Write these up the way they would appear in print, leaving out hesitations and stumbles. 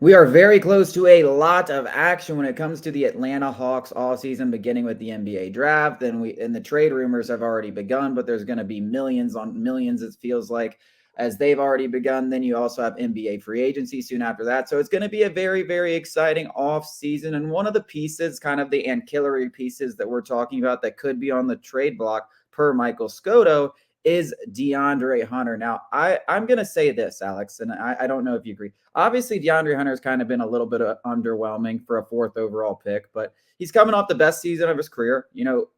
We are very close to a lot of action when it comes to the Atlanta Hawks offseason, beginning with the NBA draft. And the trade rumors have already begun, but there's going to be millions on millions, it feels like, as they've already begun. Then you also have NBA free agency soon after that. So it's going to be a very, very exciting offseason. And one of the pieces, kind of the ancillary pieces that we're talking about that could be on the trade block per Michael Scotto, is DeAndre Hunter. Now, I'm going to say this, Alex, and I don't know if you agree. Obviously, DeAndre Hunter has kind of been a little bit underwhelming for a fourth overall pick, but he's coming off the best season of his career.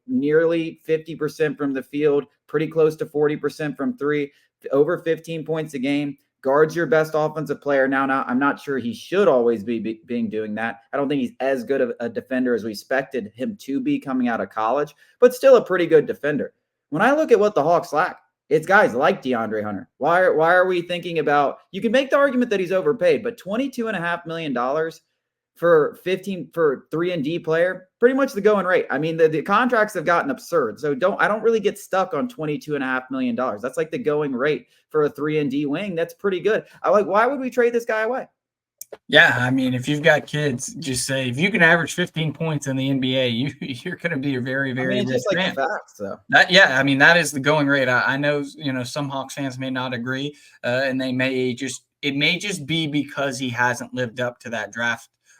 Nearly 50% from the field, pretty close to 40% from three, over 15 points a game. Guards your best offensive player. Now, I'm not sure he should always be being doing that. I don't think he's as good of a defender as we expected him to be coming out of college, but still a pretty good defender. When I look at what the Hawks lack, it's guys like DeAndre Hunter. Why are we thinking about, you can make the argument that he's overpaid, but $22.5 million for 3-and-D player, pretty much the going rate. I mean, the contracts have gotten absurd. So I don't really get stuck on $22.5 million. That's like the going rate for a 3-and-D wing. That's pretty good. Why would we trade this guy away? Yeah, I mean, if you've got kids, just say if you can average 15 points in the NBA, you're going to be a very, very rich just like man. the facts, though. That is the going rate. I know, some Hawks fans may not agree, and it may just be because he hasn't lived up to that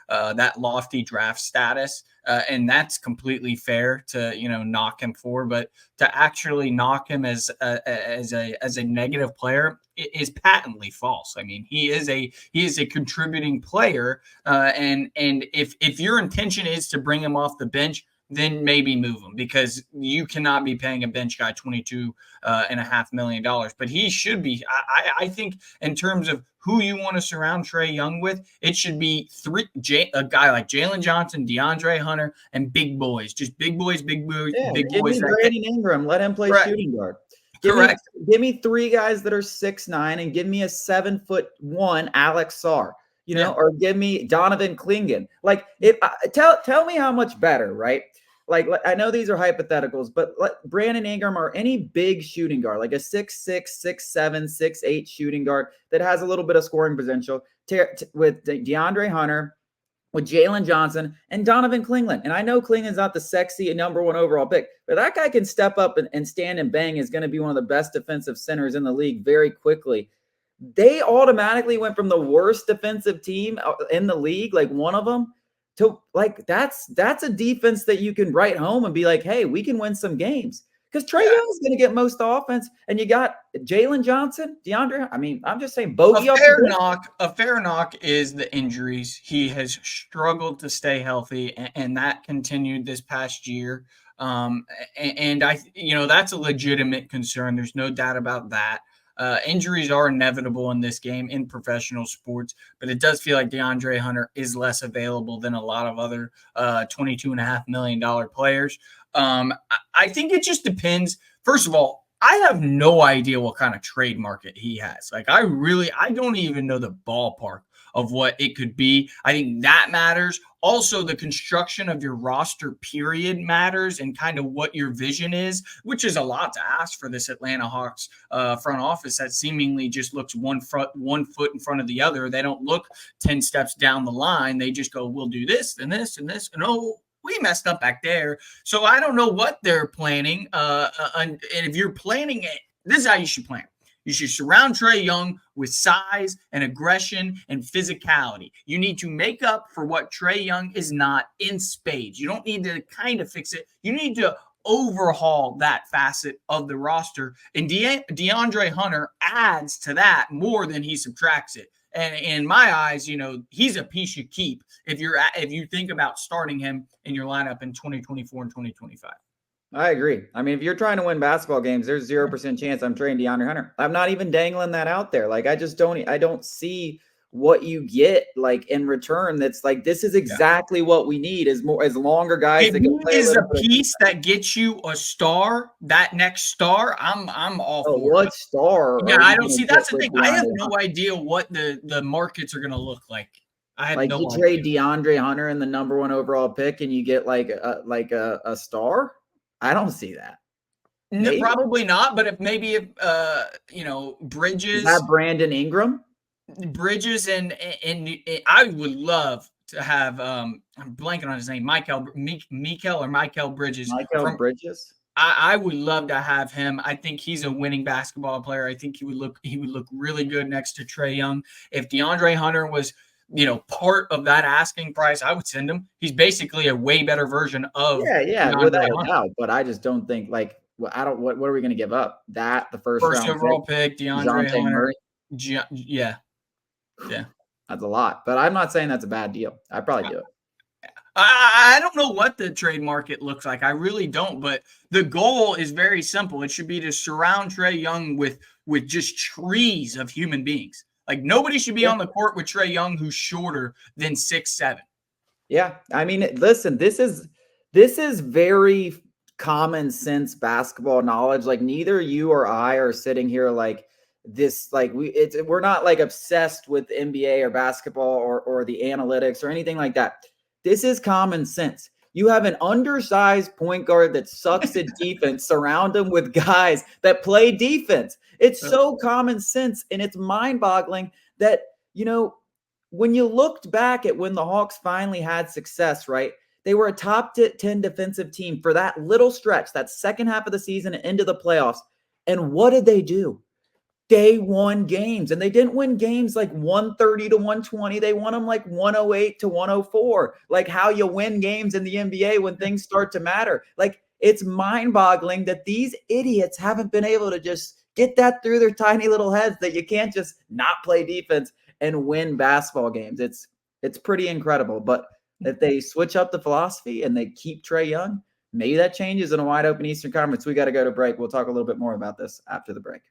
that lofty draft status, and that's completely fair to knock him for. But to actually knock him as a negative player is patently false. I mean, he is a contributing player, and if your intention is to bring him off the bench, then maybe move him, because you cannot be paying a bench guy $22.5 million. But he should be. I think in terms of who you want to surround Trae Young with, it should be a guy like Jalen Johnson, DeAndre Hunter, and big boys. Just big boys, big boys, yeah, big give boys. Me Brandon Ingram. Let him play shooting guard. Correct. Give me three guys that are 6'9", and give me a 7'1" Alex Sarr. Or give me Donovan Clingan. Tell me how much better, right? Like I know these are hypotheticals, but Brandon Ingram or any big shooting guard, like a 6'6", 6'7", 6'8" shooting guard that has a little bit of scoring potential, with DeAndre Hunter, with Jalen Johnson, and Donovan Clingan. And I know Clingan's not the sexy number one overall pick, but that guy can step up and stand and bang, is going to be one of the best defensive centers in the league very quickly. They automatically went from the worst defensive team in the league, like one of them, to that's a defense that you can write home and be like, hey, we can win some games. Because Trae Young is going to get most offense, and you got Jalen Johnson, DeAndre. I mean, I'm just saying, bogey. A fair knock is the injuries. He has struggled to stay healthy, and that continued this past year. And that's a legitimate concern. There's no doubt about that. Injuries are inevitable in this game, in professional sports, but it does feel like DeAndre Hunter is less available than a lot of other $22.5 million players. I think it just depends. First of all, I have no idea what kind of trade market he has. I don't even know the ballpark of what it could be. I think that matters. Also, the construction of your roster period matters, and kind of what your vision is, which is a lot to ask for this Atlanta Hawks front office that seemingly just looks one foot in front of the other. They don't look 10 steps down the line. They just go, we'll do this and this and this. And we messed up back there. So I don't know what they're planning. And if you're planning it, this is how you should plan. You should surround Trae Young with size and aggression and physicality. You need to make up for what Trae Young is not in spades. You don't need to kind of fix it. You need to overhaul that facet of the roster. And DeAndre Hunter adds to that more than he subtracts it. And in my eyes, he's a piece you keep if you think about starting him in your lineup in 2024 and 2025. I agree. I mean, if you're trying to win basketball games, there's 0% chance I'm trading DeAndre Hunter. I'm not even dangling that out there. I don't see what you get in return. That's this is exactly what we need, is longer guys. If he is a piece that gets you a star, that next star, I'm all for. What star? Yeah, I don't see. That's the thing. I have no idea what the markets are going to look like. I have no idea. You trade DeAndre Hunter in the number one overall pick, and you get a star. I don't see that. No, probably not. But if Bridges, is that Brandon Ingram? Bridges and I would love to have I'm blanking on his name, Michael Bridges Michael from Bridges. I would love to have him. I think he's a winning basketball player. I think he would look really good next to Trae Young. If DeAndre Hunter was, part of that asking price, I would send him. He's basically a way better version of Yeah, without DeAndre a Hunter. doubt. But I just don't think like I don't. What are we going to give up? That the first First round pick, overall pick, DeAndre Dejounte Hunter. Murray. Yeah, yeah. That's a lot. But I'm not saying that's a bad deal. I'd probably do it. I don't know what the trade market looks like. I really don't. But the goal is very simple. It should be to surround Trae Young with just trees of human beings. Like nobody should be on the court with Trae Young who's shorter than 6'7". Yeah, I mean, listen, this is very common sense basketball knowledge. Like neither you or I are sitting here like this. Like we're not like obsessed with NBA or basketball or the analytics or anything like that. This is common sense. You have an undersized point guard that sucks at defense. Surround him with guys that play defense. It's so common sense, and it's mind-boggling that when you looked back at when the Hawks finally had success, right? They were a top 10 defensive team for that little stretch, that second half of the season and into the playoffs. And what did they do? They won games, and they didn't win games like 130 to 120. They won them like 108 to 104, like how you win games in the NBA when things start to matter. Like it's mind-boggling that these idiots haven't been able to just get that through their tiny little heads that you can't just not play defense and win basketball games. It's pretty incredible. But if they switch up the philosophy and they keep Trae Young, maybe that changes in a wide open Eastern Conference. We got to go to break. We'll talk a little bit more about this after the break.